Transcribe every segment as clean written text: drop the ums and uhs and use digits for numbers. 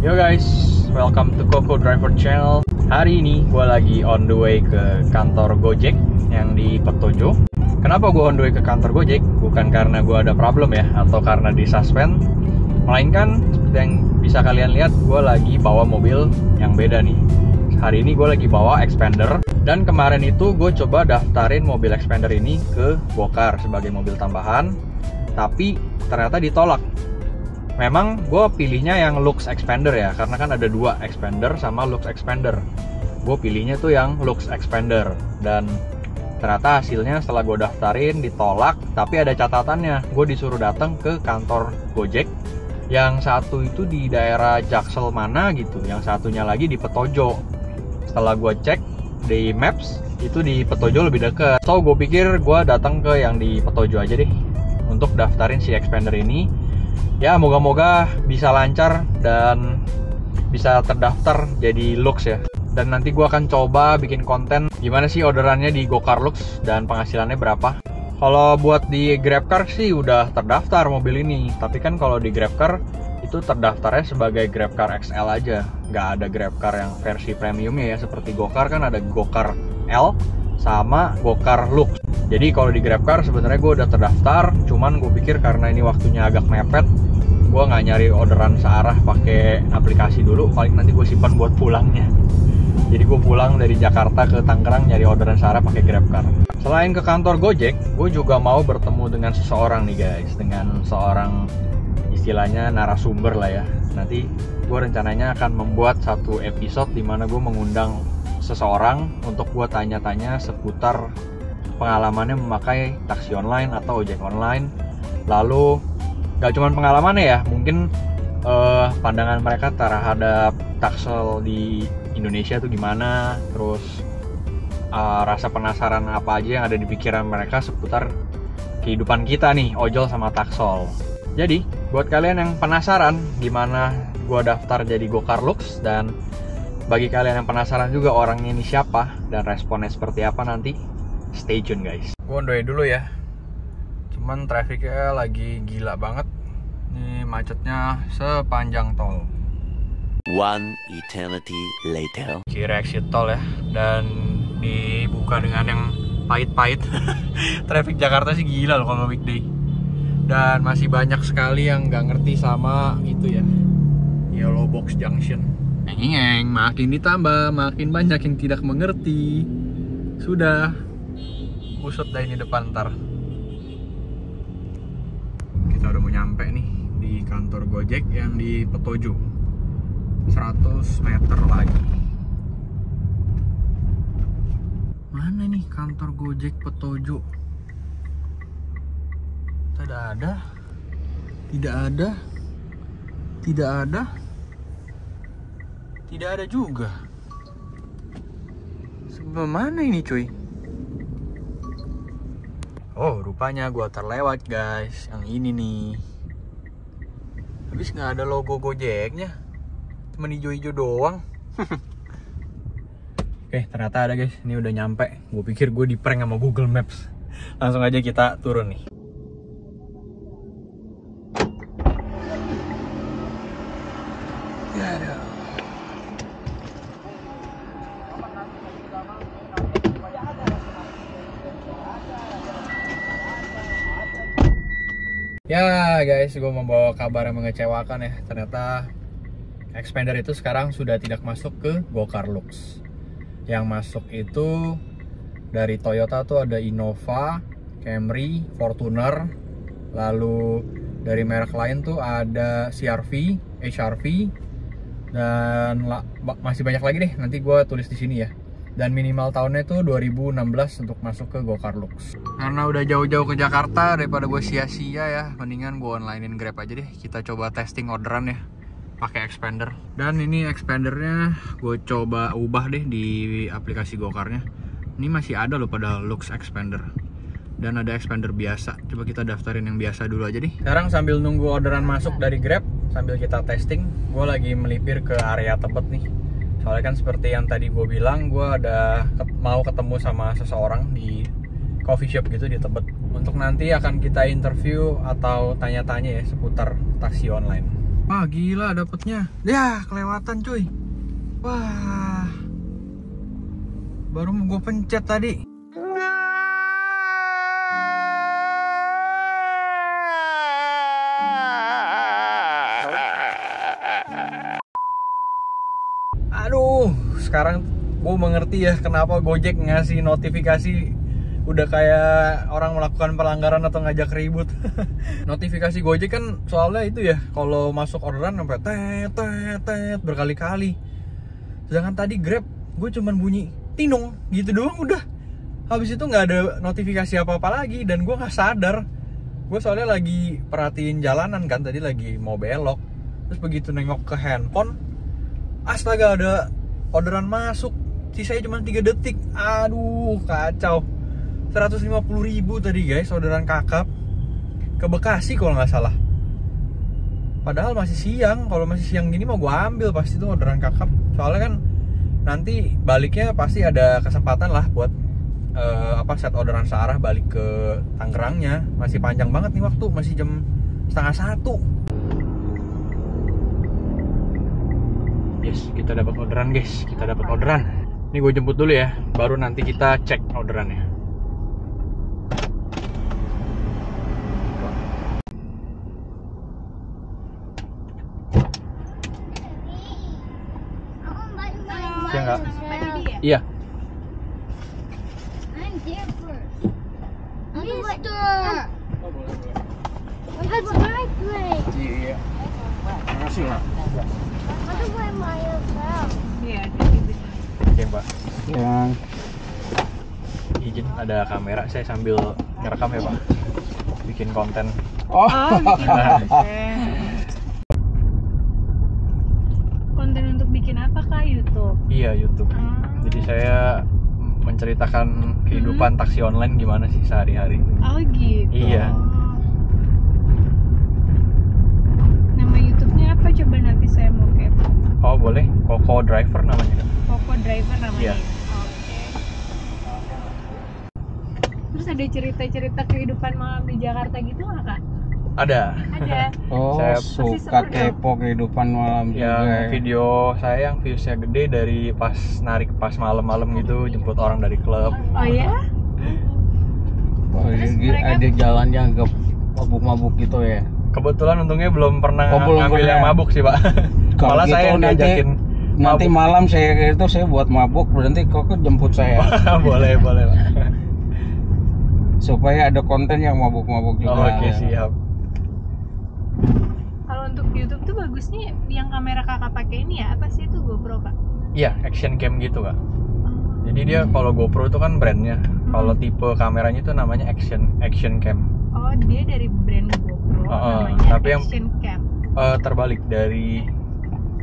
Yo guys, welcome to Coco Driver Channel. Hari ini gue lagi on the way ke kantor Gojek yang di Petojo. Kenapa gue on the way ke kantor Gojek? Bukan karena gue ada problem ya, atau karena disuspend, melainkan seperti yang bisa kalian lihat, gue lagi bawa mobil yang beda nih. Hari ini gue lagi bawa Xpander. Dan kemarin itu gue coba daftarin mobil Xpander ini ke Gokar sebagai mobil tambahan, tapi ternyata ditolak. Memang gue pilihnya yang Lux Xpander ya, karena kan ada dua, Xpander sama Lux Xpander. Gue pilihnya tuh yang Lux Xpander, dan ternyata hasilnya setelah gue daftarin ditolak. Tapi ada catatannya, gue disuruh datang ke kantor Gojek. Yang satu itu di daerah Jaksel mana gitu, yang satunya lagi di Petojo. Setelah gue cek di Maps, itu di Petojo lebih dekat. So gue pikir gue datang ke yang di Petojo aja deh untuk daftarin si Xpander ini. Ya moga-moga bisa lancar dan bisa terdaftar jadi Lux ya. Dan nanti gue akan coba bikin konten gimana sih orderannya di Gokar Lux dan penghasilannya berapa. Kalau buat di GrabCar sih udah terdaftar mobil ini, tapi kan kalau di GrabCar itu terdaftarnya sebagai GrabCar XL aja, nggak ada GrabCar yang versi premiumnya ya. Seperti Gokar kan ada Gokar L sama Gokar Lux. Jadi kalau di GrabCar sebenarnya gue udah terdaftar, cuman gue pikir karena ini waktunya agak mepet, gue nggak nyari orderan searah pakai aplikasi dulu, paling nanti gue simpan buat pulangnya. Jadi gue pulang dari Jakarta ke Tangerang nyari orderan searah pakai GrabCar. Selain ke kantor Gojek, gue juga mau bertemu dengan seseorang nih guys, dengan seorang istilahnya narasumber lah ya. Nanti gue rencananya akan membuat satu episode di mana gue mengundang seseorang untuk gue tanya-tanya seputar pengalamannya memakai taksi online atau ojek online. Lalu gak cuma pengalamannya ya, mungkin pandangan mereka terhadap taksel di Indonesia tuh gimana, terus rasa penasaran apa aja yang ada di pikiran mereka seputar kehidupan kita nih ojol sama taksel. Jadi buat kalian yang penasaran gimana gua daftar jadi Gokar Lux, dan bagi kalian yang penasaran juga orangnya ini siapa dan responnya seperti apa, nanti stay tune guys. Gua on the way dulu ya, cuman trafficnya lagi gila banget. Ini macetnya sepanjang tol. One eternity later. Kira exit tol ya, dan dibuka dengan yang pahit-pahit. Traffic Jakarta sih gila loh kalau weekday. Dan masih banyak sekali yang nggak ngerti sama itu ya, Yellow Box Junction. Ngeng, makin ditambah, makin banyak yang tidak mengerti. Sudah, usut dah ini depan ntar. Kita udah mau nyampe nih di kantor Gojek yang di Petojo. 100 meter lagi. Mana nih kantor Gojek Petojo? Tidak ada. Tidak ada. Tidak ada. Tidak ada juga. Sebelah mana ini cuy? Oh rupanya gua terlewat guys. Yang ini nih. Habis nggak ada logo Gojeknya, cuma hijau-hijau doang. Oke, ternyata ada guys. Ini udah nyampe. Gue pikir gue di prank sama Google Maps. Langsung aja kita turun nih. Ya guys, gue membawa kabar yang mengecewakan ya. Ternyata Xpander itu sekarang sudah tidak masuk ke Gokar Lux. Yang masuk itu dari Toyota tuh ada Innova, Camry, Fortuner. Lalu dari merek lain tuh ada CR-V, HR-V, dan masih banyak lagi deh. Nanti gue tulis di sini ya. Dan minimal tahunnya itu 2016 untuk masuk ke Gokar Lux. Karena udah jauh-jauh ke Jakarta, daripada gue sia-sia ya, mendingan gue onlinein Grab aja deh. Kita coba testing orderan ya pakai Xpander. Dan ini Xpandernya gue coba ubah deh di aplikasi Gokarnya. Ini masih ada loh pada Lux Xpander. Dan ada Xpander biasa. Coba kita daftarin yang biasa dulu aja deh. Sekarang sambil nunggu orderan masuk dari Grab, sambil kita testing, gue lagi melipir ke area Tebet nih. Soalnya kan seperti yang tadi gue bilang, gue ada mau ketemu sama seseorang di coffee shop gitu di Tebet. Untuk nanti akan kita interview atau tanya-tanya ya seputar taksi online. Wah gila dapetnya. Ya kelewatan cuy. Wah, baru mau gue pencet tadi. Aduh, sekarang gue mengerti ya kenapa Gojek ngasih notifikasi udah kayak orang melakukan pelanggaran atau ngajak ribut. Notifikasi Gojek kan soalnya itu ya, kalau masuk orderan sampai tet berkali-kali. Sedangkan tadi Grab gue cuman bunyi tinung gitu doang udah. Habis itu nggak ada notifikasi apa-apa lagi dan gue nggak sadar. Gue soalnya lagi perhatiin jalanan kan, tadi lagi mau belok. Terus begitu nengok ke handphone, astaga ada orderan masuk. Sisanya cuma 3 detik. Aduh kacau. 150.000 tadi guys, orderan kakap ke Bekasi kalau nggak salah. Padahal masih siang. Kalau masih siang gini mau gue ambil pasti tuh orderan kakap. Soalnya kan nanti baliknya pasti ada kesempatan lah buat set orderan searah balik ke Tangerangnya. Masih panjang banget nih waktu, masih jam 12:30. Yes, kita dapat orderan guys, kita dapat orderan. Ini gue jemput dulu ya, baru nanti kita cek orderannya. Ya enggak? Iya. Mister. That's my place. Iya. Makasih lah. I don't buy my yourself. Oke Mbak. Yang Izin ada kamera, saya sambil ngerekam ya Pak. Bikin konten. Konten untuk bikin apa Kak? YouTube? Iya YouTube. Jadi saya menceritakan kehidupan taksi online gimana sih sehari-hari. Oh gitu. Iya. Nama YouTube-nya apa? Coba nanti saya mau kepo. Oh boleh, Koko Driver namanya kan? Koko Driver namanya. Iya. Oke. Terus ada cerita-cerita kehidupan malam di Jakarta gitu nggak Kak? Ada. Ada. oh Saya suka kepo kehidupan malam juga. Yang Ya. video saya yang viewsnya gede dari pas narik pas malam-malam gitu, jemput orang dari klub. Oh ya? Oh, Terus jadi mereka- ada jalan yang ke mabuk-mabuk gitu ya. Kebetulan untungnya belum pernah Oh, belum ngambil pernah. yang mabuk sih Pak. Kalau Malah gitu saya yang nanti- diajakin Nanti mabuk. malam saya buat mabuk, berarti kok jemput saya boleh Pak. supaya ada konten yang mabuk-mabuk juga. Oh, oke siap. Kalau untuk YouTube tuh bagusnya yang kamera Kakak pakai ini ya? Apa sih itu GoPro Kak? Iya, action cam gitu Kak. Jadi dia kalau GoPro itu kan brandnya. Kalau tipe kameranya itu namanya action cam. Oh, dia dari brand GoPro namanya tapi yang- Action Cam. Terbalik dari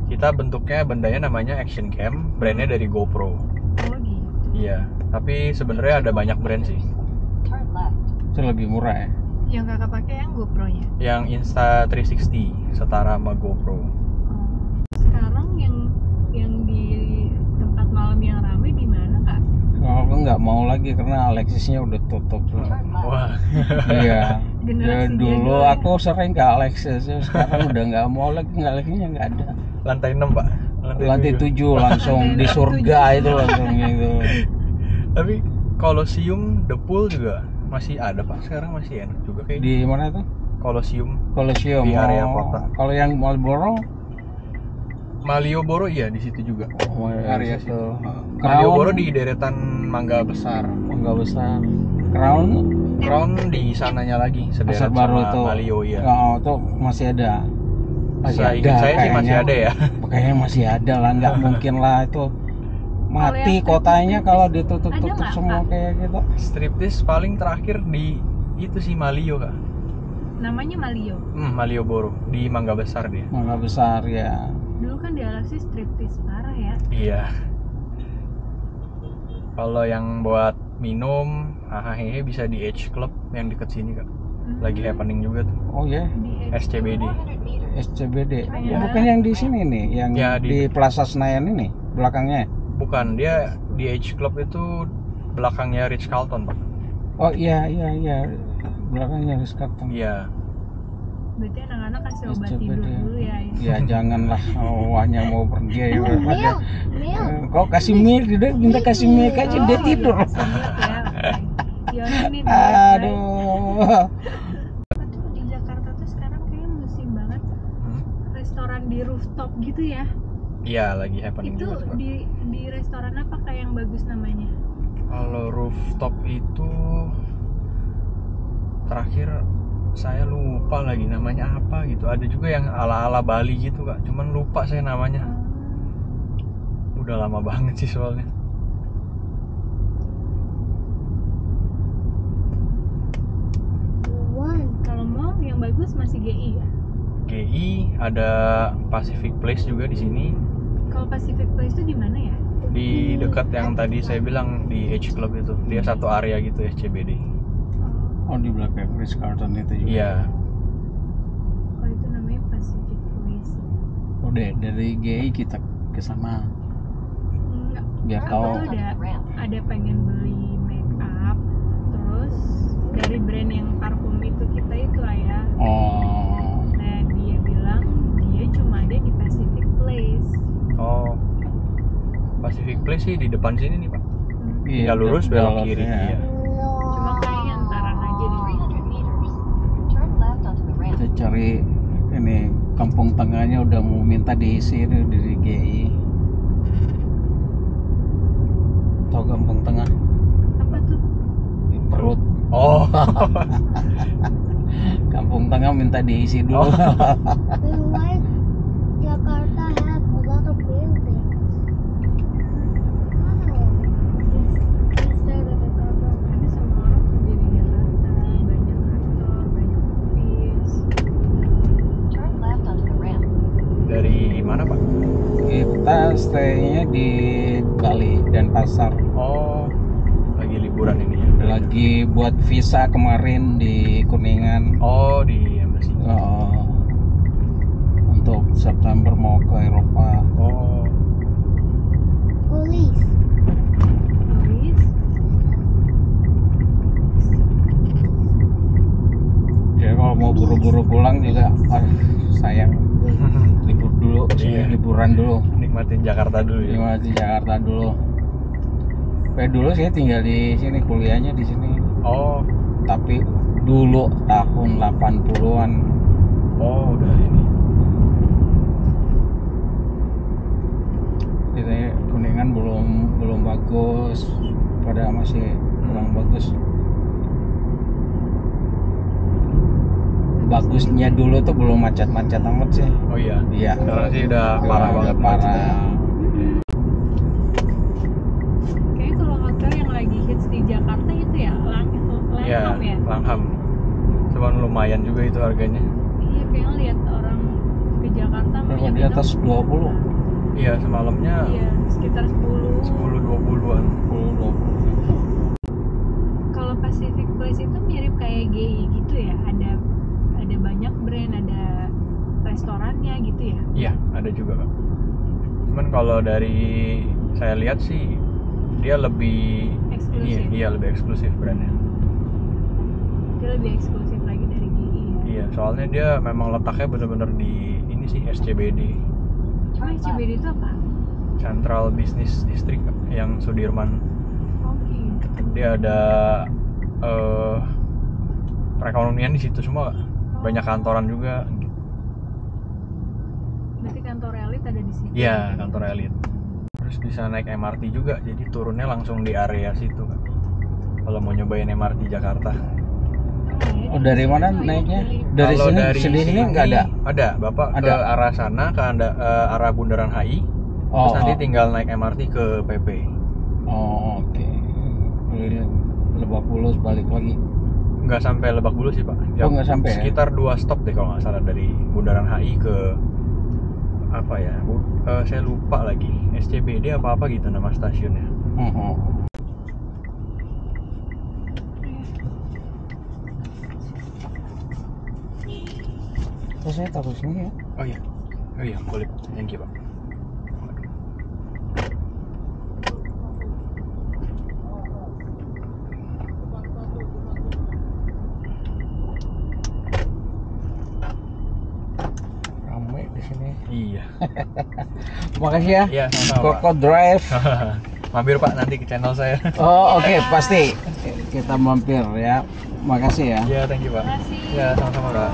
kita bentuknya bendanya namanya action cam, brandnya dari GoPro. Oh gitu. Iya, tapi sebenarnya ada banyak brand sih. Itu lebih murah ya. Yang Kakak pakai yang GoPro-nya. Yang Insta360 setara sama GoPro. Sekarang yang di tempat malam yang ramai di mana Kak? Aku nggak mau lagi karena Alexisnya udah tutup. Wah, Iya. Ya, Generasi dulu jadul ya. aku sering ke Alexis, sekarang udah nggak mau lagi, Alexisnya nggak ada. lantai 6 Pak. Lantai 7 langsung di surga itu langsung gitu. Tapi Colosseum, The Pool juga masih ada Pak. Sekarang masih enak juga kayak Di mana tuh? Colosseum. Colosseum. Di area Oh, kota. Kalau yang Marlboro, Malioboro iya di situ juga. area situ. itu. Malioboro di deretan Mangga Besar. Enggak besar. Crown Crown di sananya lagi, sederet Pasar Baru sama tuh. Malio ya. Oh, tuh masih ada. Seingat saya sih masih ada ya. Kayaknya masih ada lah, nggak mungkin lah itu mati yang kotanya striptease kalau ada ditutup-tutup nggak, semua Kak? kayak gitu. Striptease paling terakhir di itu sih Malio Kak. Namanya Malio. Malioboro di Mangga Besar dia. Mangga Besar ya. Dulu kan di Alexis striptease parah ya. Iya. Kalau yang buat minum, hahaha bisa di Edge Club yang deket sini Kak. Lagi happening juga tuh. Oh ya, Di SCBD. SCBD. Iya. Bukan yang di sini nih, yang Ya, di di- Plaza Senayan ini belakangnya. Bukan, dia di Edge Club itu belakangnya Ritz Carlton Pak. Oh iya, belakangnya Ritz Carlton. Iya. Berarti anak-anak kasih obat SCBD. tidur dulu ya. Ya janganlah, wahnya mau pergi ya Oh, udah. milk, milk. Kok kasih milk, dia minta kasih milk aja dia Oh, tidur. iya, kasih milk ya. Oke. Yoni nih. Aduh. Apa tuh di Jakarta tuh sekarang kayaknya musim banget Hmm? restoran di rooftop gitu ya. Iya, lagi happening Itu juga tuh, Pak. di restoran apa kayak yang bagus namanya? Kalau rooftop itu terakhir saya lupa lagi namanya apa gitu. Ada juga yang ala-ala Bali gitu Kak, cuman lupa saya namanya. Udah lama banget sih soalnya. One. Kalau mall yang bagus masih GI ya. GI, ada Pacific Place juga di sini. Kalau Pacific Place itu di mana ya? Di dekat yang tadi saya bilang di H Club itu. Dia satu area gitu SCBD. Oh di belakang Ritz Carlton itu juga. Iya. Oh itu namanya Pacific Place. Udah dari GI kita ke sana Enggak. biar Aku tahu. tuh ada pengen beli make up, terus dari brand yang parfum itu kita itu ayah. Oh. Nah dia bilang dia cuma ada di Pacific Place. Oh. Pacific Place sih di depan sini nih, Pak. Iya, Tinggal lurus belok belok, kiri. ya. Iya. Cuma kayaknya antaran aja deh. Kita cari ini kampung tengahnya udah mau minta diisi nih dari GI. Tahu kampung tengah? Apa tuh? Di perut. Oh. Kampung tengah minta diisi dulu. Then why Jakarta have a lot of buildings? Instead of the cover. Karena semua orang kerja di Jakarta, banyak kantor, banyak office. Dari mana, Pak? Kita stay-nya di Bali dan Pasar. Oh. Lagi liburan ini ya. Lagi buat visa kemarin di Kuningan. Oh, di Embassy. Untuk September mau ke Eropa. Oh. Police. Office. Jadi kalau mau buru-buru pulang juga sayang libur dulu, sini Iya. liburan dulu. Nikmatin Jakarta dulu ya. Gimana di Jakarta dulu. Dulu saya tinggal di sini, kuliahnya di sini. Oh. Tapi dulu tahun 80-an. Oh, udah ini. Jadi Kuningan belum bagus, pada masih kurang bagus. Bagusnya dulu tuh belum macet-macet amat sih. Oh iya. Iya. Sekarang sih udah parah Udah banget. parah. Kayaknya kalau hotel yang lagi hits di Jakarta itu ya Langham Iya, ya. Langham. Cuman lumayan juga itu harganya. Iya kayaknya lihat orang ke Jakarta Berapa banyak di yang atas 20? Iya, semalamnya Iya sekitar 10. 10-20-an. 10-20. Kalau Pacific Place itu mirip kayak GI gitu ya. Ada banyak brand, ada restorannya gitu ya. Iya, ada juga, Kak. Cuman kalau dari saya lihat sih dia lebih Eksklusif. iya lebih eksklusif brandnya. Dia lebih eksklusif lagi dari GI ya. Iya, soalnya dia memang letaknya bener-bener di ini sih SCBD, Cuma CBD itu apa? Central Business District yang Sudirman. Oh gitu. Dia ada perekonomian di situ semua, banyak kantoran juga. Berarti kantor elit ada di situ. Iya, kantor elit. Terus bisa naik MRT juga, jadi turunnya langsung di area situ, Kak. Kalau mau nyobain MRT Jakarta. Oh, dari mana naiknya? Dari Kalau sini, dari sini nggak ada. Ada, Bapak Ada. ke arah sana, ke arah Bundaran HI. Terus nanti tinggal naik MRT ke PP. Oh, oke. Lebak Bulus balik lagi. Nggak sampai Lebak Bulus sih, Pak. Oh, nggak sampai ya? Sekitar 2 stop deh kalau nggak salah, dari Bundaran HI ke apa ya? Saya lupa lagi. SCBD apa gitu nama stasiunnya. Oh. Terus saya taruh sini ya. Oh iya, boleh. Thank you, Pak. Makasih ya. Iya, sama-sama, Koko Drive. Mampir Pak nanti ke channel saya. Oh, oke, pasti kita mampir ya. Makasih ya. Iya, thank you Pak. Makasih. Iya, sama-sama Pak.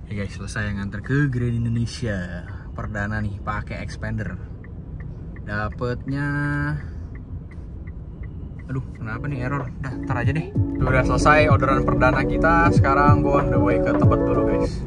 Ya guys, selesai nganter ke Grand Indonesia. Perdana nih pakai expander. Dapatnya, aduh kenapa nih error. Ntar aja deh. Udah selesai orderan perdana kita. Sekarang gue on the way ke Tebet dulu guys.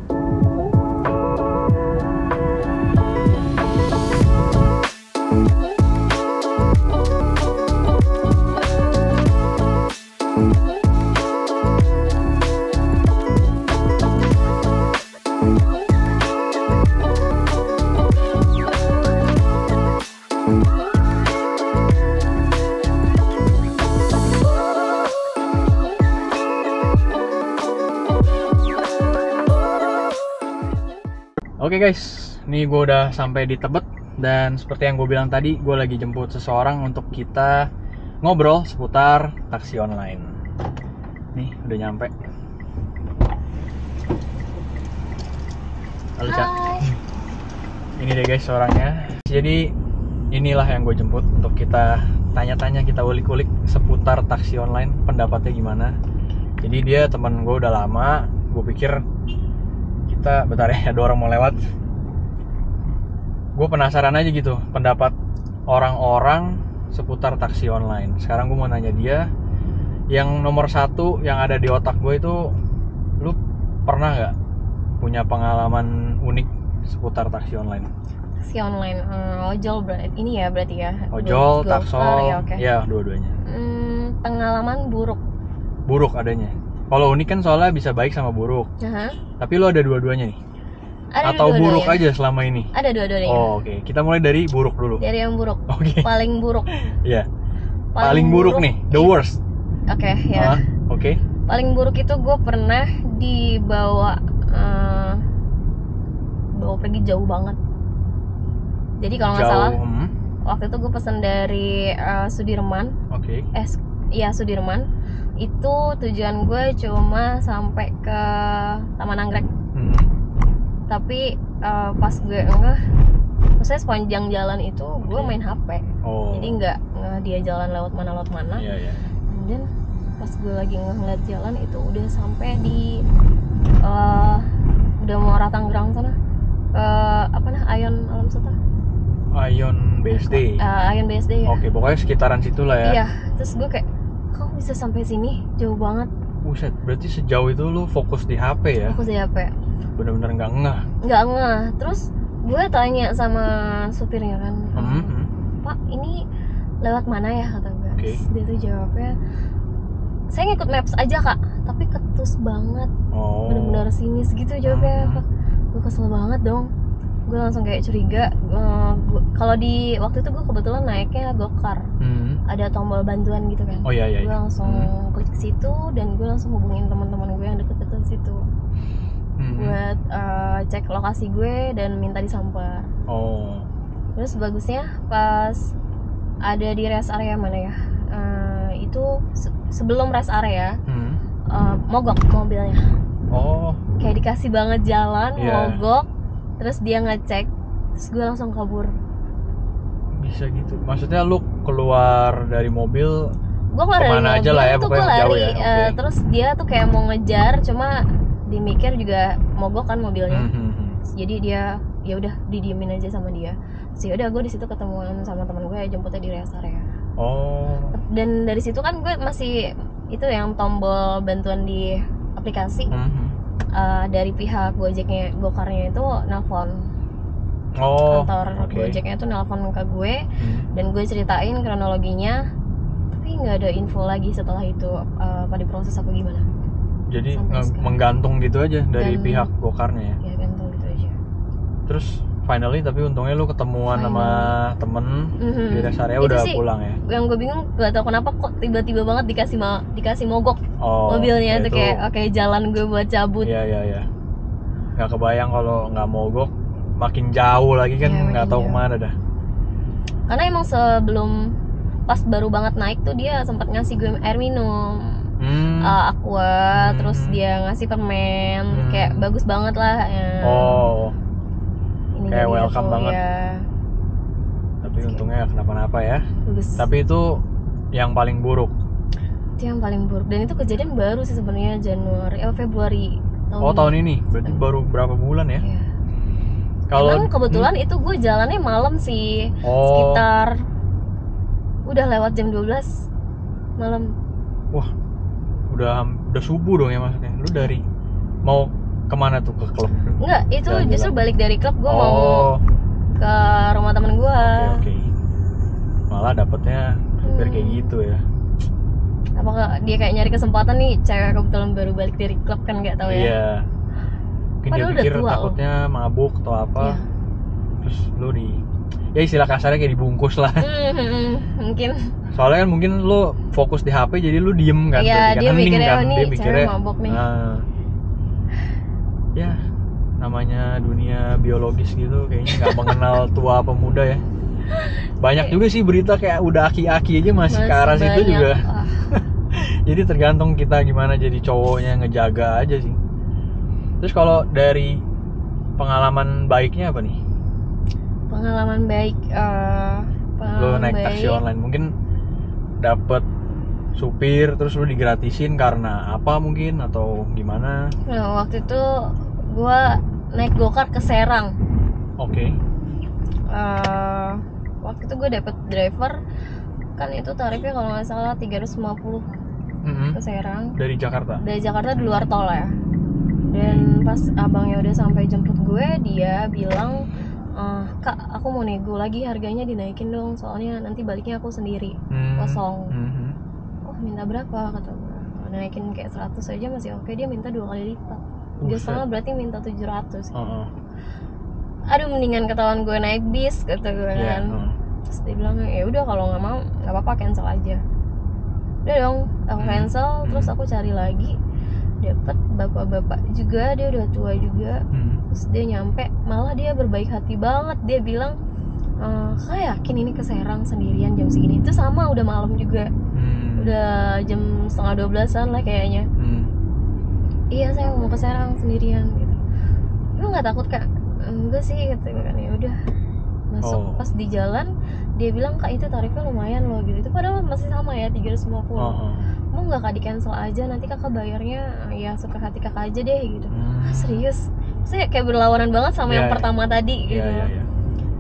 Oke guys, nih gue udah sampai di Tebet. Dan seperti yang gue bilang tadi, gue lagi jemput seseorang untuk kita ngobrol seputar taksi online. Nih, udah nyampe. Halo Cak. Ini deh guys orangnya. Jadi inilah yang gue jemput untuk kita tanya-tanya, kita ulik-ulik seputar taksi online, pendapatnya gimana. Jadi dia teman gue udah lama. Gue pikir kita, bentar ya, ada orang mau lewat. Gue penasaran aja gitu pendapat orang-orang seputar taksi online. Sekarang gue mau nanya dia. Yang nomor satu yang ada di otak gue itu, lu pernah nggak punya pengalaman unik seputar taksi online? Taksi online, ojol berarti ya. Ojol, taksol, ya, oke. ya dua-duanya. Pengalaman buruk. Buruk adanya. Kalau unik kan soalnya bisa baik sama buruk. Tapi lo ada dua-duanya nih? Ada atau dua-duanya. buruk aja selama ini? Ada dua-duanya. Oh, oke. Kita mulai dari buruk dulu. Dari yang buruk. Oke. Paling buruk. Iya. Paling buruk nih, the worst. Oke, ya. Oke. Paling buruk itu gue pernah dibawa bawa pergi jauh banget. Jadi kalau nggak salah, waktu itu gue pesan dari Sudirman. Oke. Iya, Sudirman. Itu tujuan gue cuma sampai ke Taman Anggrek. Tapi pas gue maksudnya sepanjang jalan itu gue main HP. Jadi nggak dia jalan lewat mana. Iya. Dan pas gue lagi ngeliat jalan itu udah sampai di udah mau arah Tangerang sana. Ion Alam Suta. Ion BSD. Ion BSD ya. Oke, pokoknya sekitaran situ lah ya. Iya, terus gue kayak kok bisa sampai sini jauh banget. Buset, berarti sejauh itu lu fokus di HP ya? Fokus di HP. Bener-bener nggak ngeh. Nggak ngeh. Terus gue tanya sama supirnya kan, Pak ini lewat mana ya, kata gue. Terus dia tuh jawabnya, saya ngikut maps aja kak, tapi ketus banget. Bener-bener sinis gitu jawabnya. Gue kesel banget dong. Gue langsung kayak curiga. Kalau di waktu itu gue kebetulan naiknya gokar. Ada tombol bantuan gitu kan. Oh iya. Gue langsung klik situ dan gue langsung hubungin teman-teman gue yang deket-deket situ buat cek lokasi gue dan minta disamper. Terus bagusnya pas ada di rest area mana ya? Itu sebelum rest area mogok mobilnya. Kayak dikasih banget jalan, mogok. Terus dia ngecek, terus gue langsung kabur. Bisa gitu? Maksudnya lu keluar dari mobil? Gue keluar dari mobil, aja lah ya, tuh gue lari. Terus dia tuh kayak mau ngejar, cuma dimikir juga mogok kan mobilnya. Jadi dia ya udah didiemin aja sama dia. Terus ya udah gue di situ ketemuan sama teman gue, jemputnya di rest area. Dan dari situ kan gue masih itu yang tombol bantuan di aplikasi. Dari pihak Gojeknya, Gokarnya itu nelpon kantor Gojeknya itu nelpon ke gue dan gue ceritain kronologinya, tapi nggak ada info lagi setelah itu apa diproses apa gimana. Jadi menggantung gitu aja dari pihak Gokarnya ya? Ya gantung gitu aja. Terus finally tapi untungnya lu ketemuan sama temen di rest area, udah sih, pulang ya? Yang gue bingung gak tau kenapa kok tiba-tiba banget dikasih mogok mobilnya itu kayak jalan gue buat cabut. Iya. Nggak kebayang kalau nggak mogok makin jauh lagi kan, nggak tahu kemana dah. Karena emang sebelum pas baru banget naik tuh dia sempat ngasih gue air minum, aqua, terus dia ngasih permen, kayak bagus banget lah ya. Oh, Ini kayak jadi welcome gitu, banget. ya. Tapi untungnya nggak kenapa-napa ya. Bagus. Tapi itu yang paling buruk. Itu yang paling buruk, dan itu kejadian baru sih sebenarnya Februari Tahun ini. Berarti baru berapa bulan ya? Iya. Kalau Emang kebetulan itu gue jalannya malam sih, Oh. sekitar udah lewat jam 12 malam. Wah, udah subuh dong ya maksudnya. Lu dari mau kemana tuh, ke klub? Enggak, itu Jalan-jalan. justru balik dari klub gue mau Oh, ke rumah temen gue. oke. Malah dapetnya supir kayak gitu ya. Apakah dia kayak nyari kesempatan nih, cewek kebetulan baru balik dari klub kan, nggak tahu ya. Iya. Mungkin dia Padahal udah pikir tua loh. takutnya mabuk atau apa. Iya. Terus lu ya istilah kasarnya kayak dibungkus lah. Mungkin. Soalnya kan mungkin lu fokus di HP jadi lu diem kan. Iya, Jadi dia kan hening mikirnya, kan. oh, nih Dia cewek mikirnya mabok nih. Ya, namanya dunia biologis gitu kayaknya nggak mengenal tua apa muda ya. Banyak juga sih berita kayak udah aki-aki aja masih ke arah situ banyak. juga. Ah, Jadi tergantung kita gimana jadi cowoknya ngejaga aja sih. Terus kalau dari pengalaman baiknya apa nih? pengalaman baik, Lo naik taksi online mungkin dapet supir terus lu digratisin karena apa mungkin atau gimana? Nah, waktu itu gue naik gokart ke Serang. Oke. Waktu itu gue dapet driver, kan itu tarifnya kalau nggak salah 350 ke Serang. Dari Jakarta. Dari Jakarta di luar tol ya. Dan pas abangnya udah sampai jemput gue, dia bilang, Kak, aku mau nego lagi, harganya dinaikin dong, soalnya nanti baliknya aku sendiri, kosong. Oh, minta berapa? Kata gue. Kalau naikin kayak 100 aja masih oke, dia minta 2 kali lipat. 3,5 berarti minta 700. Aduh, mendingan ketahuan gue naik bis, kata gue kan. Terus dia bilang, ya udah kalau nggak mau nggak apa-apa, cancel aja. Udah dong, aku cancel. Terus aku cari lagi, dapet bapak-bapak juga, dia udah tua juga. Terus dia nyampe, malah dia berbaik hati banget. Dia bilang, Kak, yakin ini ke Serang sendirian jam segini? Itu sama, udah malam juga, udah jam 11:30 lah kayaknya. Iya, saya mau ke Serang sendirian gitu. Lu nggak takut, Kak? Enggak sih, kata gue kan. Ya udah, masuk. Pas di jalan dia bilang, Kak, itu tarifnya lumayan loh gitu. Itu padahal masih sama ya, 350. Mau nggak Kak di cancel aja, nanti kakak bayarnya ya suka hati kakak aja deh gitu. Serius, saya kayak berlawanan banget sama yang pertama tadi gitu.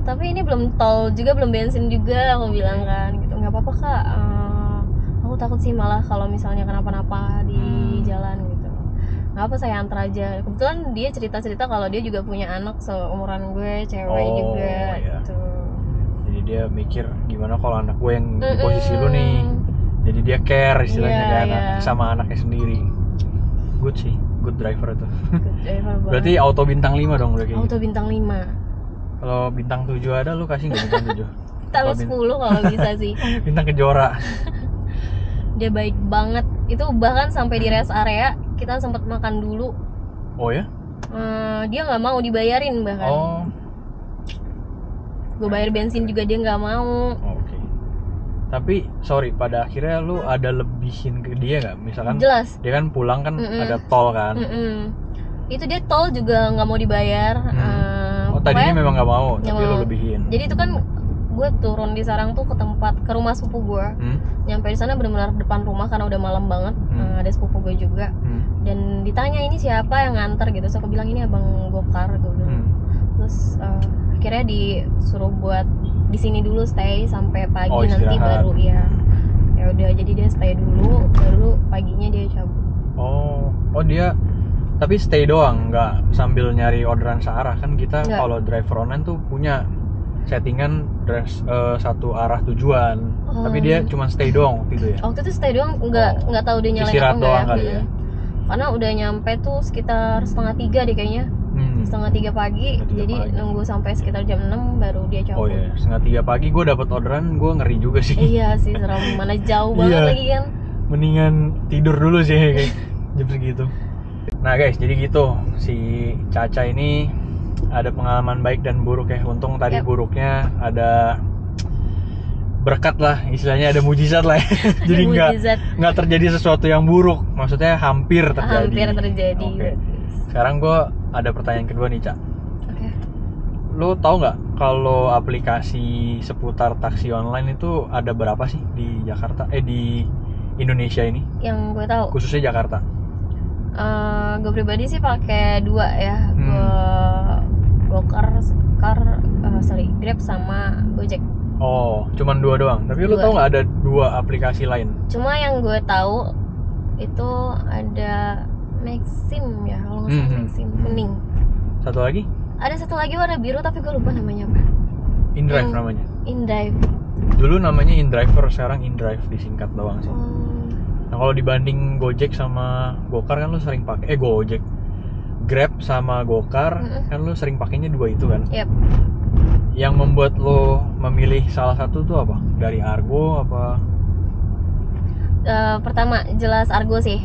Tapi ini belum tol juga, belum bensin juga, aku bilang kan gitu. Nggak apa-apa Kak, aku takut sih malah kalau misalnya kenapa-napa di jalan gitu. Nggak apa, saya antar aja. Kebetulan dia cerita-cerita kalau dia juga punya anak seumuran gue, cewek juga gitu. Jadi dia mikir gimana kalau anak gue yang di posisi lu nih. Jadi dia care istilahnya kan sama anaknya sendiri. Good sih, good driver itu. Good driver banget. Berarti auto bintang 5 dong udah kayak auto gitu. bintang 5. Kalau bintang 7 ada, lu kasih nggak bintang 7? Taruh 10 kalau bisa sih. Bintang Kejora. Dia baik banget. Itu bahkan sampai di rest area kita sempat makan dulu. Oh ya? Dia nggak mau dibayarin bahkan. Oh. Gue bayar bensin juga dia nggak mau. Oke. Tapi sorry, pada akhirnya lu ada lebihin ke dia nggak? Misalkan Jelas. dia kan pulang kan ada tol kan. Itu dia tol juga nggak mau dibayar. Oh, tadinya memang nggak mau, Nggak tapi lu mau. lebihin. Jadi itu kan gue turun di Sarang tuh ke rumah sepupu gue. Nyampe di sana benar-benar depan rumah karena udah malam banget. Ada sepupu gue juga. Dan ditanya ini siapa yang nganter gitu. So aku bilang ini abang Gokar gue bilang. Terus akhirnya disuruh buat di sini dulu stay sampai pagi, nanti baru ya udah, jadi dia stay dulu baru paginya dia cabut. Oh dia tapi stay doang, nggak sambil nyari orderan searah kan? Kita kalau driver online tuh punya settingan satu arah tujuan, tapi dia cuma stay doang waktu itu ya. Waktu itu stay doang, nggak tahu dia nyalain apa doang kali ya. Karena udah nyampe tuh sekitar 2:30 deh kayaknya. 2:30 pagi, jadi nunggu sampai sekitar jam 6 baru dia cabut. Oh iya, 2:30 pagi gue dapat orderan, gue ngeri juga sih. Iya sih, serem, mana jauh banget lagi kan. Mendingan tidur dulu sih kayak jam segitu. Nah guys, jadi gitu, si Caca ini ada pengalaman baik dan buruk ya. Untung tadi buruknya ada berkat lah, istilahnya ada mujizat lah ya. Jadi Mujizat. nggak terjadi sesuatu yang buruk, maksudnya hampir terjadi. Hampir terjadi. Oke. Sekarang gue ada pertanyaan kedua nih, Cak. Oke. Lo tau nggak kalau aplikasi seputar taksi online itu ada berapa sih di Jakarta? di Indonesia ini? Yang gue tahu, Khususnya Jakarta. gue pribadi sih pakai 2 ya. Grab sama Gojek. Oh, cuman 2 doang. Tapi lo 2. tau nggak ada 2 aplikasi lain? Cuma yang gue tahu itu ada Maxim ya, kalau nggak salah Maxim kuning. Satu lagi? Ada satu lagi warna biru tapi gue lupa namanya apa. InDrive namanya. InDrive. Dulu namanya InDriver, sekarang InDrive disingkat doang sih. Oh, Nah kalau dibanding Gojek sama Gokar kan lo sering pakai Gojek, Grab sama Gokar kan lo sering pakainya 2 itu kan. yep. Yang membuat lo memilih salah satu tuh apa? Dari Argo apa? Pertama jelas Argo sih.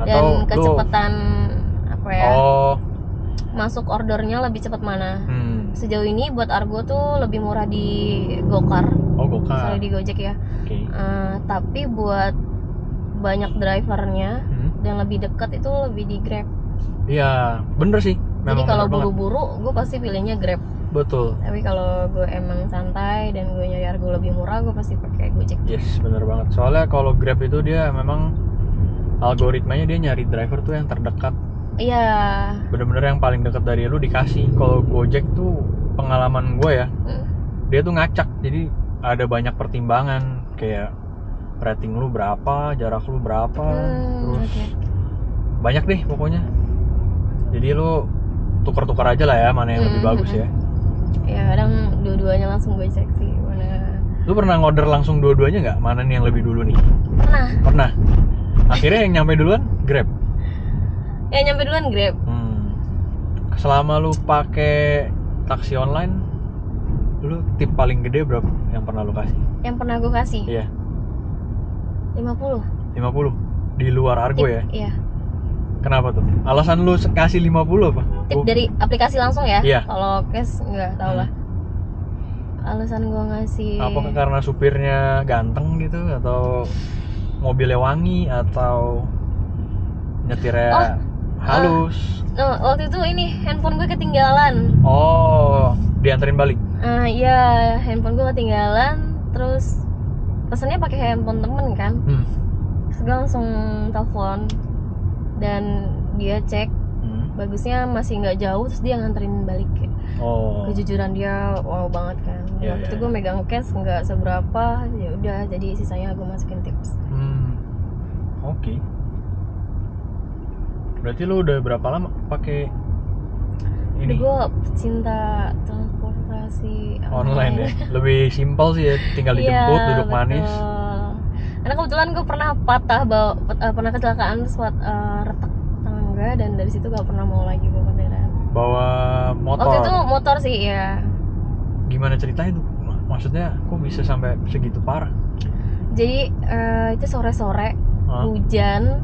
Dan Atau kecepatan apa ya? Oh. Masuk ordernya lebih cepat mana? Hmm. Sejauh ini buat Argo tuh lebih murah di Gokar, Oh Gokar. sorry di Gojek ya. Oke. Tapi buat banyak drivernya dan lebih dekat itu lebih di Grab. Iya, bener sih. Jadi Memang kalau bener banget. buru-buru, gue pasti pilihnya Grab. Betul. Tapi kalau gue emang santai dan gue nyari Argo lebih murah, gue pasti pakai Gojek. Yes, bener banget. Soalnya kalau Grab itu dia memang algoritmanya dia nyari driver tuh yang terdekat. Iya. Bener-bener yang paling dekat dari lu dikasih. Kalau Gojek tuh pengalaman gue ya, dia tuh ngacak. Jadi ada banyak pertimbangan kayak rating lu berapa, jarak lu berapa, terus banyak deh pokoknya. Jadi lu tukar-tukar aja lah ya mana yang lebih bagus ya. Ya kadang dua-duanya langsung gue cek sih mana. Lu pernah ngorder langsung dua-duanya nggak? Mana nih yang lebih dulu nih? Pernah. Akhirnya yang nyampe duluan Grab. Ya nyampe duluan Grab. Selama lu pakai taksi online, lu tip paling gede berapa yang pernah lu kasih? Yang pernah gue kasih? Iya. 50. 50 di luar Argo ya? Iya. Kenapa tuh? Alasan lu kasih 50 apa? Tip dari aplikasi langsung ya? Iya. Kalau cash nggak tahu lah. Alasan gue ngasih. Apakah karena supirnya ganteng gitu atau mobilnya wangi atau nyetirnya halus? Waktu itu ini handphone gue ketinggalan. Oh, dianterin balik? Iya, handphone gue ketinggalan. Terus pesannya pakai handphone temen kan. Terus gue langsung telepon dan dia cek bagusnya masih nggak jauh, terus dia nganterin balik. Kejujuran dia wow banget kan. Waktu itu gue megang cash nggak seberapa, ya udah jadi sisanya gue masukin tips. Oke. Berarti lu udah berapa lama pakai ini? Gue pecinta transportasi online ya. Lebih simpel sih ya, tinggal dijemput, duduk betul. manis. Karena kebetulan gue pernah pernah kecelakaan terus retak tangan gue, dan dari situ gak pernah mau lagi bawa kendaraan. Bawa motor. Waktu itu motor sih ya. Gimana ceritanya tuh? Maksudnya kok bisa sampai segitu parah? Jadi itu sore-sore hujan.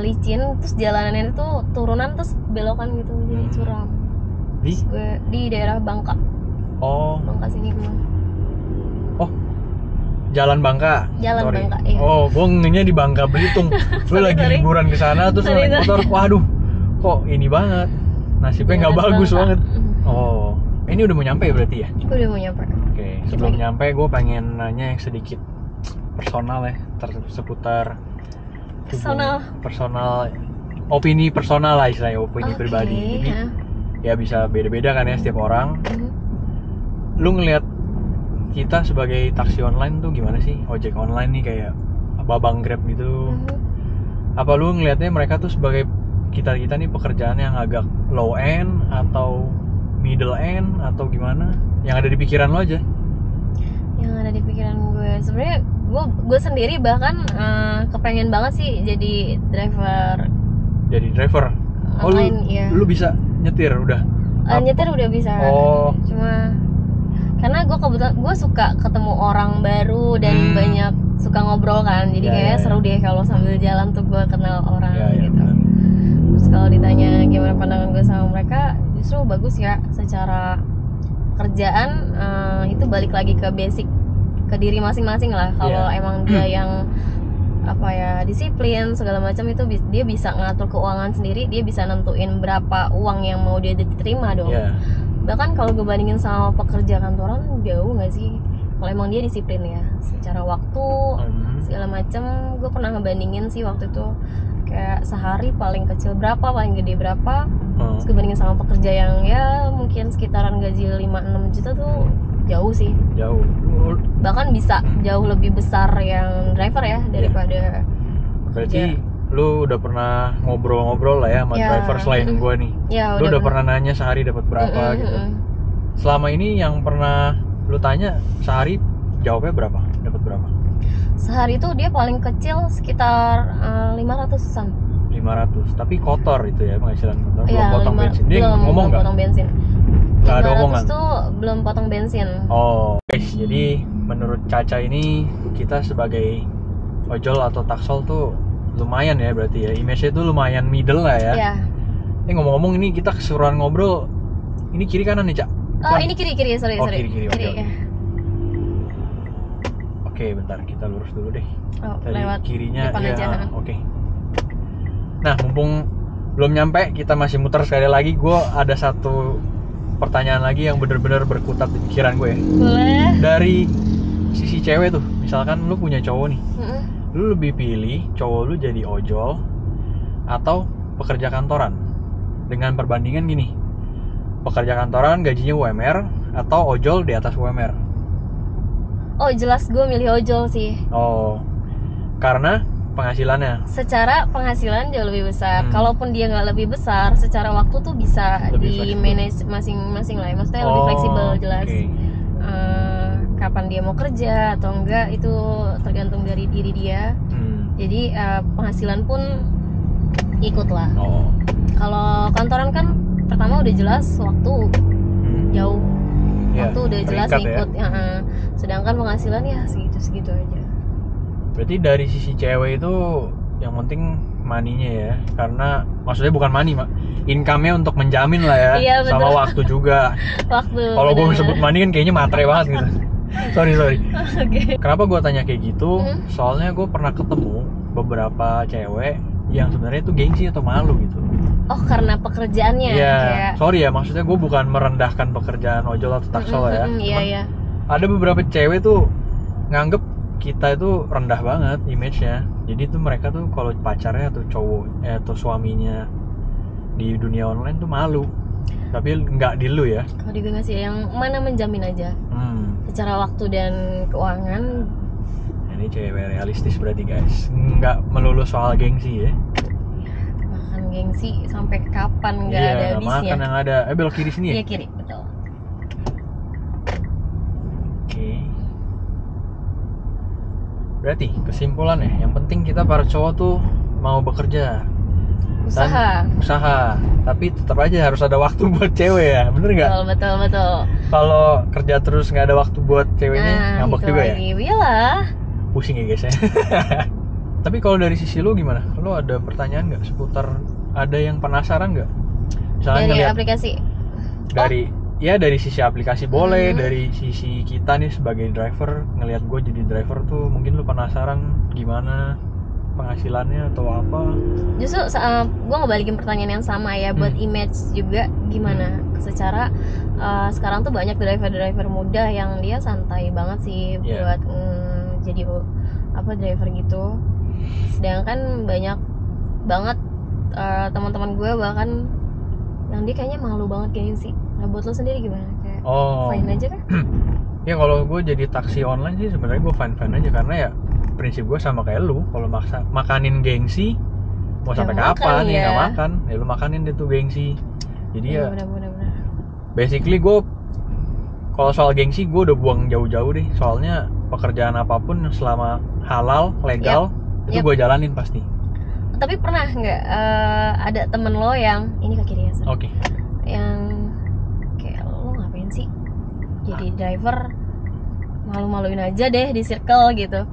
Licin, terus jalanannya itu turunan terus belokan gitu, jadi curam. Gue di daerah Bangka. Bangka sini kemana? Jalan Bangka. Bangka, iya. Gue ngenya di Bangka Belitung. Lu lagi liburan ke sana terus naik motor. Waduh, kok ini banget. Nasibnya nggak bagus banget. Ini udah mau nyampe berarti ya? Gue udah mau nyampe. Oke, sebelum nyampe gue pengen nanya yang sedikit personal ya, seputar personal, opini personal lah istilahnya, opini pribadi. Jadi ya bisa beda-beda kan ya setiap orang. Lu ngelihat kita sebagai taksi online tuh gimana sih? Ojek online nih kayak babang Grab gitu. Apa lu ngelihatnya mereka tuh sebagai kita nih pekerjaan yang agak low end atau middle end atau gimana? Yang ada di pikiran lo aja. Yang ada di pikiran gue sebenarnya gue sendiri bahkan kepengen banget sih jadi driver online. Lu bisa nyetir udah? Nyetir udah bisa. Cuma karena gue kebetulan gue suka ketemu orang baru dan banyak suka ngobrol kan, jadi kayak seru deh kalau sambil jalan tuh gue kenal orang gitu. Terus kalau ditanya gimana pandangan gue sama mereka, justru bagus ya secara pekerjaan itu balik lagi ke basic, ke diri masing-masing lah. Kalau emang dia yang apa ya, disiplin segala macam, itu dia bisa ngatur keuangan sendiri, dia bisa nentuin berapa uang yang mau dia diterima dong. Bahkan kalau gue bandingin sama pekerja kantoran, jauh nggak sih kalau emang dia disiplin ya secara waktu segala macam. Gue pernah ngebandingin sih waktu itu, kayak sehari paling kecil berapa, paling gede berapa, terus gue bandingin sama pekerja yang ya mungkin sekitaran gaji 5-6 juta tuh jauh sih, jauh, bahkan bisa jauh lebih besar yang driver ya daripada berarti lu udah pernah ngobrol-ngobrol lah ya sama driver selain gue nih. Lu udah pernah nanya sehari dapat berapa gitu. Selama ini yang pernah lu tanya sehari jawabnya berapa, dapat berapa? Sehari itu dia paling kecil sekitar 500-an. 500, tapi kotor itu ya, penghasilan kotor. Belum potong bensin. Dia ngomong nggak? Potong bensin. Nggak ada omongan. Tuh belum potong bensin. Oh, guys, jadi menurut Caca ini kita sebagai ojol atau taksol tuh lumayan ya berarti ya, image-nya tuh lumayan middle lah ya. Iya. Ngomong-ngomong ini kita keseruan ngobrol, ini kiri kanan nih Cak? Oh ini kiri, sorry. Kiri. Ya. Oke, bentar kita lurus dulu deh. Tadi lewat kirinya depan aja. Oke. Nah, mumpung belum nyampe, kita masih muter sekali lagi. Gue ada satu pertanyaan lagi yang bener-bener berkutat di pikiran gue. Boleh. Dari sisi cewek tuh, misalkan lu punya cowok nih, lu lebih pilih cowok lu jadi ojol atau pekerja kantoran? Dengan perbandingan gini, pekerja kantoran gajinya UMR atau ojol di atas UMR? Oh jelas gue milih ojol sih. Oh, karena penghasilannya? Secara penghasilan jauh lebih besar. Kalaupun dia nggak lebih besar, secara waktu tuh bisa di manage masing-masing lah. Maksudnya lebih fleksibel jelas. Kapan dia mau kerja atau enggak itu tergantung dari diri dia. Jadi penghasilan pun ikut lah. Kalau kantoran kan pertama udah jelas waktu jauh. Waktu udah jelas ikut. Ya. Sedangkan penghasilan ya segitu aja. Berarti dari sisi cewek itu yang penting money-nya ya, karena maksudnya bukan money, income-nya untuk menjamin lah ya. Iya, sama waktu juga. Kalau gue sebut money kan kayaknya matre banget gitu. Sorry. Okay. Kenapa gue tanya kayak gitu? Soalnya gue pernah ketemu beberapa cewek yang sebenarnya itu gengsi atau malu gitu. Oh, karena pekerjaannya. Iya. Sorry ya, maksudnya gue bukan merendahkan pekerjaan ojol atau taksol ya. Iya. Ada beberapa cewek tuh nganggep kita itu rendah banget image-nya. Jadi tuh mereka tuh kalau pacarnya atau cowok atau suaminya di dunia online tuh malu. Tapi nggak di lu ya. Kalau di gue nggak sih, yang mana menjamin aja. Secara waktu dan keuangan. Ini cewek realistis berarti guys. Nggak melulu soal gengsi ya. Makan gengsi sampai kapan nggak ada habisnya. Iya, makan yang ada. Belok kiri sini ya? Iya kiri, betul. Berarti kesimpulannya, yang penting kita para cowok tuh mau bekerja, usaha, tapi tetap aja harus ada waktu buat cewek ya, bener nggak? Betul. Kalau kerja terus nggak ada waktu buat ceweknya, ngambek juga ya? Iyalah. Pusing ya guys ya. Tapi kalau dari sisi lu gimana? Lu ada pertanyaan nggak seputar, ada yang penasaran nggak? Misalnya dari aplikasi? Dari sisi aplikasi boleh, dari sisi kita nih sebagai driver, ngelihat gue jadi driver tuh mungkin lu penasaran gimana penghasilannya atau apa? Justru gue ngebalikin pertanyaan yang sama ya, buat image juga gimana? Secara sekarang tuh banyak driver muda yang dia santai banget sih buat jadi driver gitu. Sedangkan banyak banget teman-teman gue bahkan yang dia kayaknya malu banget kayaknya sih. Nah buat lo sendiri gimana? Kayak fine aja kan? Ya kalau gue jadi taksi online sih sebenarnya gue fine aja, karena ya prinsip gue sama kayak lu. Kalau makanin gengsi mau sampai kapan nih nggak makan, ya lu makanin deh tuh gengsi. Jadi ya bener. basically gue kalau soal gengsi gue udah buang jauh-jauh deh. Soalnya pekerjaan apapun selama halal, legal itu gue jalanin pasti. Tapi pernah nggak ada temen lo yang ini ke kiri ya? Oke. Yang kayak lo ngapain sih jadi driver, malu-maluin aja deh di circle gitu?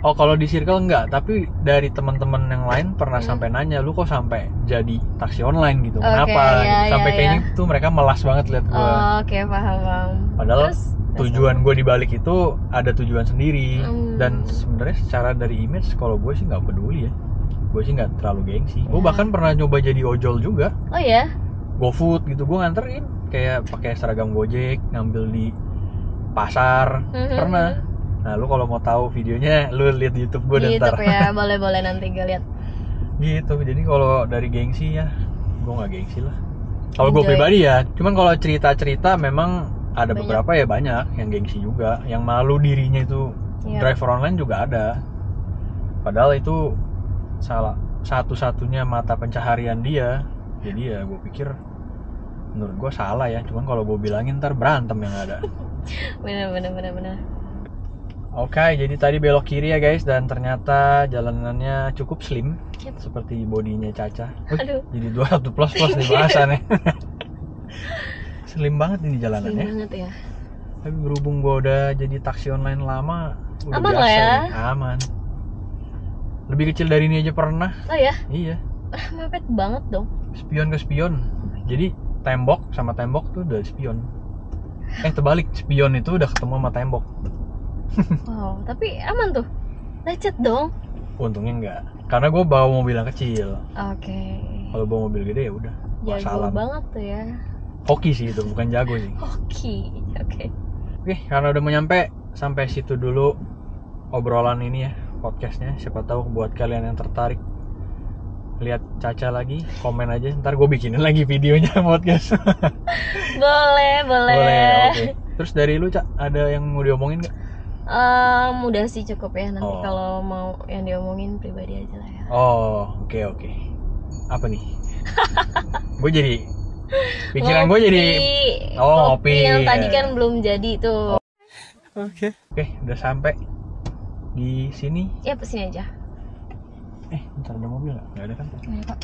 Oh, kalau di circle enggak, tapi dari teman-teman yang lain pernah sampai nanya, lu kok sampai jadi taksi online gitu? Kenapa? iya, gitu. Sampai iya, kayak iya. gitu mereka melas banget lihat gua. Oh, oke, paham. Padahal Terus tujuan gue dibalik itu ada tujuan sendiri. Hmm. Dan sebenarnya secara dari image kalau gue sih nggak peduli ya. Gue sih nggak terlalu gengsi. Gue Ya. bahkan pernah nyoba jadi ojol juga. Oh ya? GoFood gitu, gue nganterin kayak pakai seragam Gojek, ngambil di pasar. Pernah. Nah, lu kalau mau tahu videonya, lu lihat di YouTube gue Di dan ntar. YouTube ya, boleh nanti gue lihat. Gitu. Jadi kalau dari gengsi ya, gue nggak gengsi lah. Kalau gue Enjoy. pribadi ya, cuman kalau cerita-cerita memang ada Banyak. beberapa ya banyak yang gengsi juga, yang malu dirinya itu Iya. driver online juga ada. Padahal itu salah satu-satunya mata pencaharian dia. Jadi ya gue pikir menurut gue salah ya. Cuman kalau gue bilangin ntar berantem yang ada. Bener. Oke, jadi tadi belok kiri ya guys, dan ternyata jalanannya cukup slim, Yep. seperti bodinya Caca. Aduh. Jadi 200 plus nih bahasannya. Slim banget ini Sering jalanannya. banget ya. Tapi berhubung gua udah jadi taksi online lama, udah Aman biasa lah ya. nih. Aman. Lebih kecil dari ini aja pernah. Oh ya? Iya. Mepet banget dong. Spion ke spion. Jadi tembok sama tembok tuh udah spion. Terbalik, spion itu udah ketemu sama tembok. Wow, tapi aman tuh. Lecet dong. Untungnya enggak. Karena gua bawa mobil yang kecil. Oke. Kalau bawa mobil gede ya udah. Jago Wassalam. banget tuh ya. Hoki sih itu, bukan jago sih. Oke. Oke, karena udah nyampe, sampai situ dulu obrolan ini ya, podcastnya. Siapa tahu buat kalian yang tertarik lihat Caca lagi, komen aja. Ntar gue bikinin lagi videonya podcast. Boleh. Oke. Terus dari lu, Cak, ada yang mau diomongin nggak? Udah sih cukup ya. Nanti Oh. kalau mau yang diomongin pribadi aja lah ya. Oh, oke. Apa nih? Gue jadi pikiran gue jadi ngopi. Yang tadi kan belum jadi tuh. Oke, udah sampai di sini. Ya pesini aja. Bentar, ada mobil nggak? Nggak ada kan? Ayo, Kak.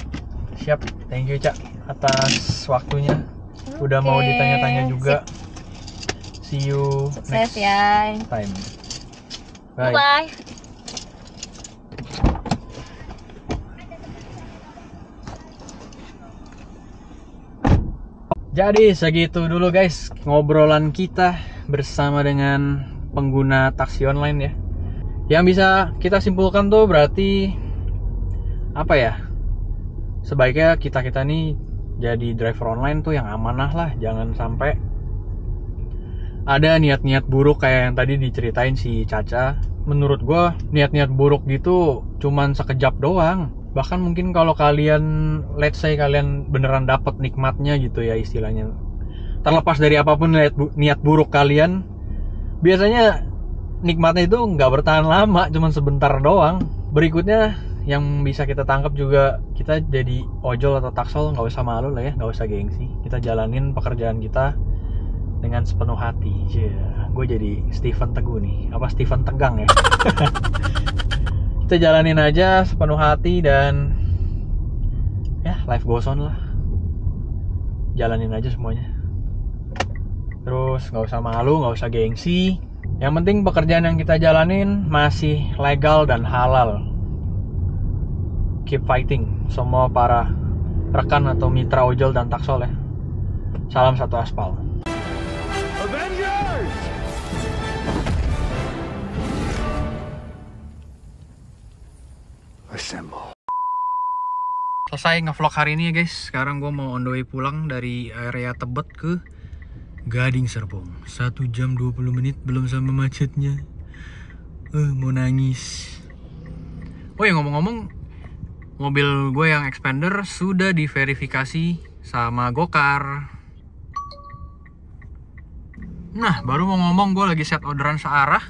Siap, thank you Cak atas waktunya. Udah mau Oke, ditanya-tanya juga. See you Sukses next ya. time. Bye. Bye. Jadi segitu dulu guys ngobrolan kita bersama dengan pengguna taksi online ya. Yang bisa kita simpulkan tuh berarti apa ya? Sebaiknya kita nih jadi driver online tuh yang amanah lah, jangan sampai ada niat-niat buruk kayak yang tadi diceritain si Caca. Menurut gua niat-niat buruk gitu cuman sekejap doang. Bahkan mungkin kalau kalian, let's say kalian beneran dapat nikmatnya gitu ya istilahnya, terlepas dari apapun niat buruk kalian, biasanya nikmatnya itu nggak bertahan lama, cuman sebentar doang. Berikutnya yang bisa kita tangkap juga, kita jadi ojol atau taksol nggak usah malu lah ya, nggak usah gengsi. Kita jalanin pekerjaan kita dengan sepenuh hati. Gue jadi Stephen Teguh nih, apa Stephen Tegang ya. Kita jalanin aja sepenuh hati dan ya life goes on lah. Jalanin aja semuanya. Terus nggak usah malu, nggak usah gengsi. Yang penting pekerjaan yang kita jalanin masih legal dan halal. Keep fighting semua para rekan atau mitra ojol dan taksol ya. Salam satu aspal. Selesai ngevlog hari ini ya guys. Sekarang gue mau on the way pulang dari area Tebet ke Gading Serpong. 1 jam 20 menit belum sama macetnya. Mau nangis. Oh ya, ngomong-ngomong, mobil gue yang Expander sudah diverifikasi sama Gokar. Nah, baru mau ngomong, gue lagi set orderan searah.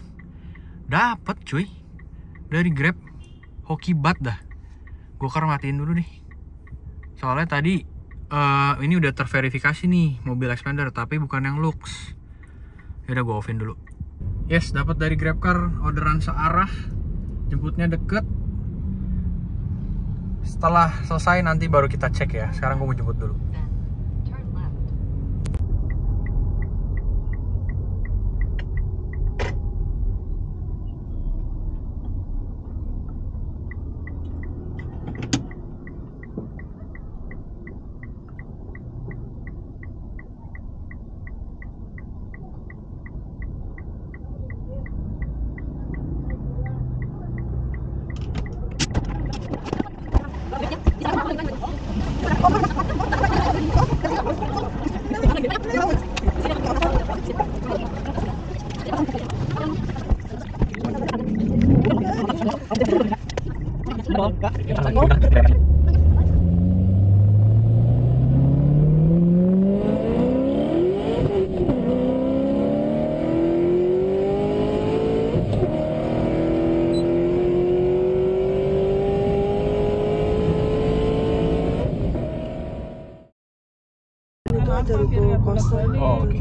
Dapet cuy, dari Grab. Hoki bat dah. Gokar matiin dulu nih. Soalnya tadi ini udah terverifikasi nih mobil Expander, tapi bukan yang Lux. Yaudah gue offin dulu. Yes, dapat dari GrabCar orderan searah. Jemputnya deket. Setelah selesai nanti baru kita cek ya. Sekarang gue mau jemput dulu. Oh, oke.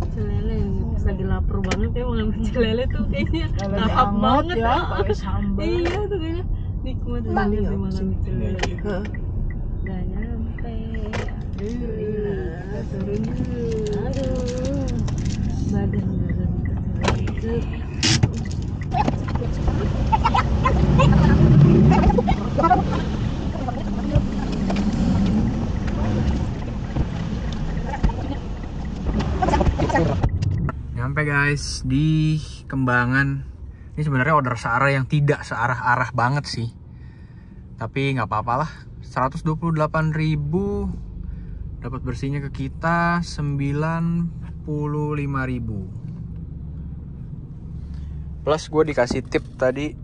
Celele lagi lapar banget ya, mau ngambil celele tuh kayaknya lahap banget ya, pakai sambal. Iya tuh kayaknya nikmat banget sih malam celele. Udah nyampe, alhamdulillah. Turun dulu, aduh, badan ke Nyampe guys di Kembangan. Ini sebenarnya order searah yang tidak searah-arah banget sih, tapi nggak apa-apa lah. 128.000 dapat bersihnya ke kita 95.000. Plus gue dikasih tip tadi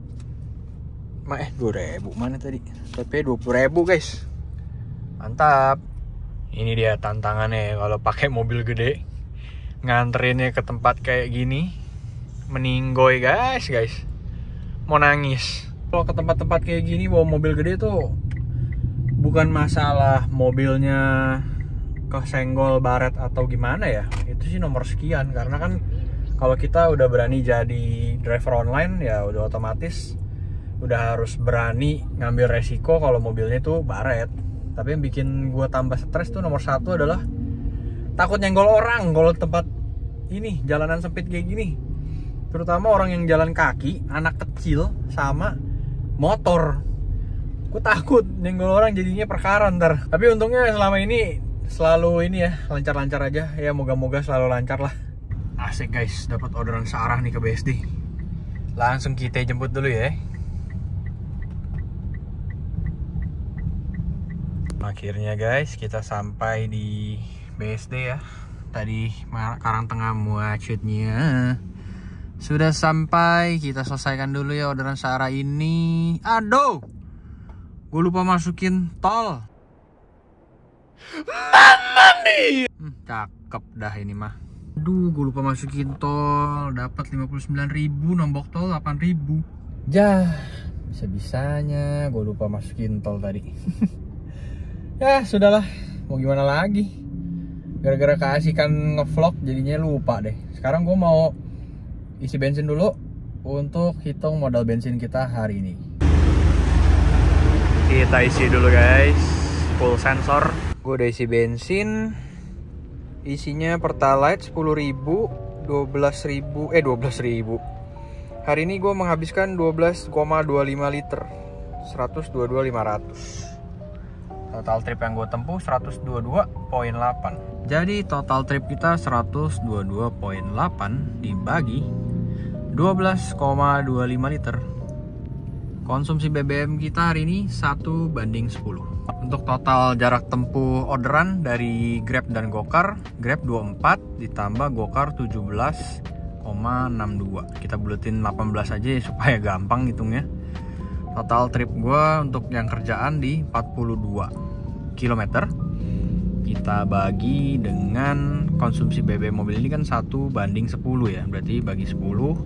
2.000 mana tadi? Tapi 20.000 guys. Mantap. Ini dia tantangannya kalau pakai mobil gede. Nganterinnya ke tempat kayak gini, meninggoy guys. Mau nangis. Kalau ke tempat-tempat kayak gini bawa mobil gede tuh bukan masalah mobilnya kesenggol baret atau gimana ya. Itu sih nomor sekian, karena kan kalau kita udah berani jadi driver online ya udah otomatis udah harus berani ngambil resiko kalau mobilnya tuh baret. Tapi yang bikin gue tambah stres tuh nomor satu adalah takut nyenggol orang kalau tempat ini jalanan sempit kayak gini. Terutama orang yang jalan kaki, anak kecil sama motor. Gue takut nyenggol orang jadinya perkara ntar. Tapi untungnya selama ini selalu ini ya, lancar-lancar aja. Ya moga-moga selalu lancar lah. Asik guys, dapat orderan searah nih ke BSD. Langsung kita jemput dulu ya. Akhirnya guys, kita sampai di BSD ya. Tadi Karangtengah macetnya. Sudah sampai, kita selesaikan dulu ya orderan searah ini. Aduh, gue lupa masukin tol. Mamma mia. Cakep dah ini mah. Aduh, gue lupa masukin tol. Dapat 59.000, nombok tol 8.000. Jah, bisa-bisanya gue lupa masukin tol tadi. Ya sudahlah, mau gimana lagi. Gara-gara keasikan ngevlog jadinya lupa deh. Sekarang gue mau isi bensin dulu untuk hitung modal bensin kita hari ini. Kita isi dulu guys, full sensor. Gue udah isi bensin. Isinya Pertalite 10.000, 12.000. Hari ini gue menghabiskan 12,25 liter, 122.500. Total trip yang gue tempuh 122.8. Jadi total trip kita 122.8 dibagi 12,25 liter. Konsumsi BBM kita hari ini 1:10. Untuk total jarak tempuh orderan dari Grab dan Gokar, Grab 24 ditambah Gokar 17,62. Kita buletin 18 aja ya, supaya gampang hitungnya. Total trip gua untuk yang kerjaan di 42 km. Kita bagi dengan konsumsi BBM mobil ini kan 1:10 ya. Berarti bagi 10,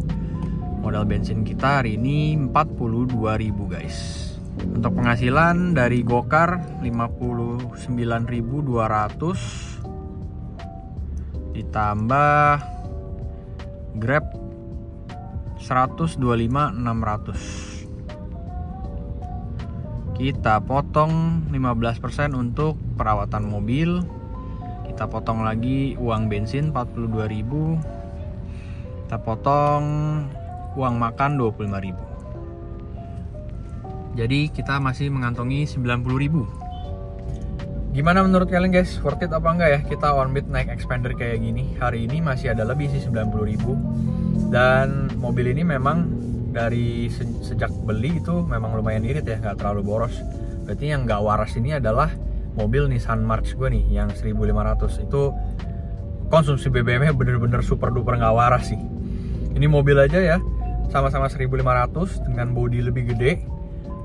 modal bensin kita hari ini 42.000 guys. Untuk penghasilan dari Gokar 59.200 ditambah Grab 125.600. Kita potong 15% untuk perawatan mobil. Kita potong lagi uang bensin 42.000. Kita potong uang makan 25.000. Jadi kita masih mengantongi 90.000. Gimana menurut kalian guys? Worth it apa enggak ya kita on-bid naik expander kayak gini? Hari ini masih ada lebih sih 90.000. Dan mobil ini memang dari sejak beli itu memang lumayan irit ya, nggak terlalu boros. Berarti yang nggak waras ini adalah mobil Nissan March gue nih yang 1500. Itu konsumsi BBM-nya bener-bener super duper nggak waras sih. Ini mobil aja ya, sama-sama 1.500 dengan bodi lebih gede.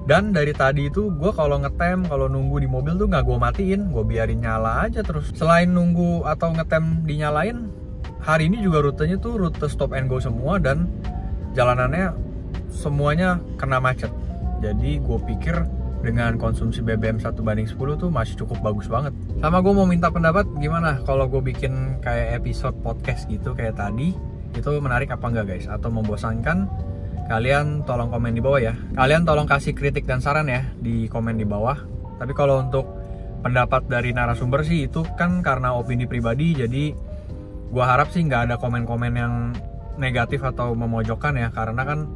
Dan dari tadi itu gue kalau ngetem, kalau nunggu di mobil tuh nggak gue matiin, gue biarin nyala aja terus. Selain nunggu atau ngetem dinyalain, hari ini juga rutenya tuh rute stop and go semua dan jalanannya semuanya kena macet. Jadi gue pikir dengan konsumsi BBM 1:10 tuh masih cukup bagus banget. Sama gue mau minta pendapat gimana kalau gue bikin kayak episode podcast gitu kayak tadi, itu menarik apa enggak guys? Atau membosankan? Kalian tolong komen di bawah ya. Kalian tolong kasih kritik dan saran ya di komen di bawah. Tapi kalau untuk pendapat dari narasumber sih itu kan karena opini pribadi, jadi gua harap sih nggak ada komen-komen yang negatif atau memojokkan ya, karena kan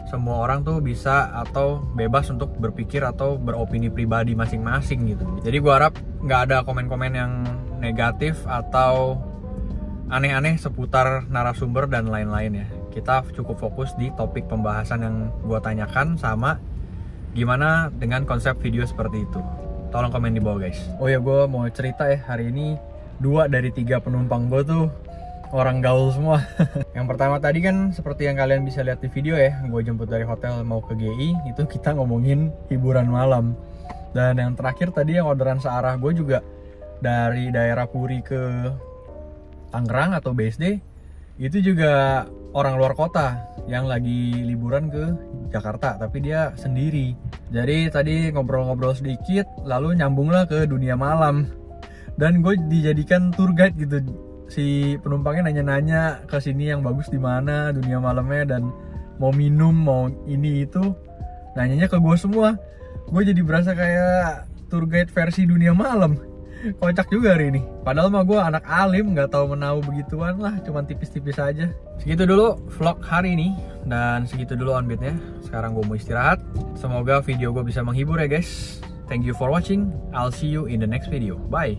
semua orang tuh bisa atau bebas untuk berpikir atau beropini pribadi masing-masing gitu. Jadi gua harap nggak ada komen-komen yang negatif atau aneh-aneh seputar narasumber dan lain-lain ya. Kita cukup fokus di topik pembahasan yang gue tanyakan sama gimana dengan konsep video seperti itu. Tolong komen di bawah guys. Oh ya, gue mau cerita ya, hari ini 2 dari 3 penumpang gue tuh orang gaul semua. Yang pertama tadi kan seperti yang kalian bisa lihat di video ya, gue jemput dari hotel mau ke GI, itu kita ngomongin hiburan malam. Dan yang terakhir tadi yang orderan searah gue juga dari daerah Puri ke Tangerang atau BSD, itu juga orang luar kota yang lagi liburan ke Jakarta, tapi dia sendiri. Jadi tadi ngobrol-ngobrol sedikit, lalu nyambunglah ke dunia malam. Dan gue dijadikan tour guide gitu. Si penumpangnya nanya-nanya ke sini yang bagus di mana dunia malamnya, dan mau minum, mau ini itu, nanyanya ke gue semua. Gue jadi berasa kayak tour guide versi dunia malam. Kocak juga hari ini. Padahal mah gue anak alim, nggak tahu menau begituan lah, cuman tipis-tipis aja. Segitu dulu vlog hari ini, dan segitu dulu onbeatnya. Sekarang gue mau istirahat. Semoga video gue bisa menghibur ya guys. Thank you for watching. I'll see you in the next video. Bye.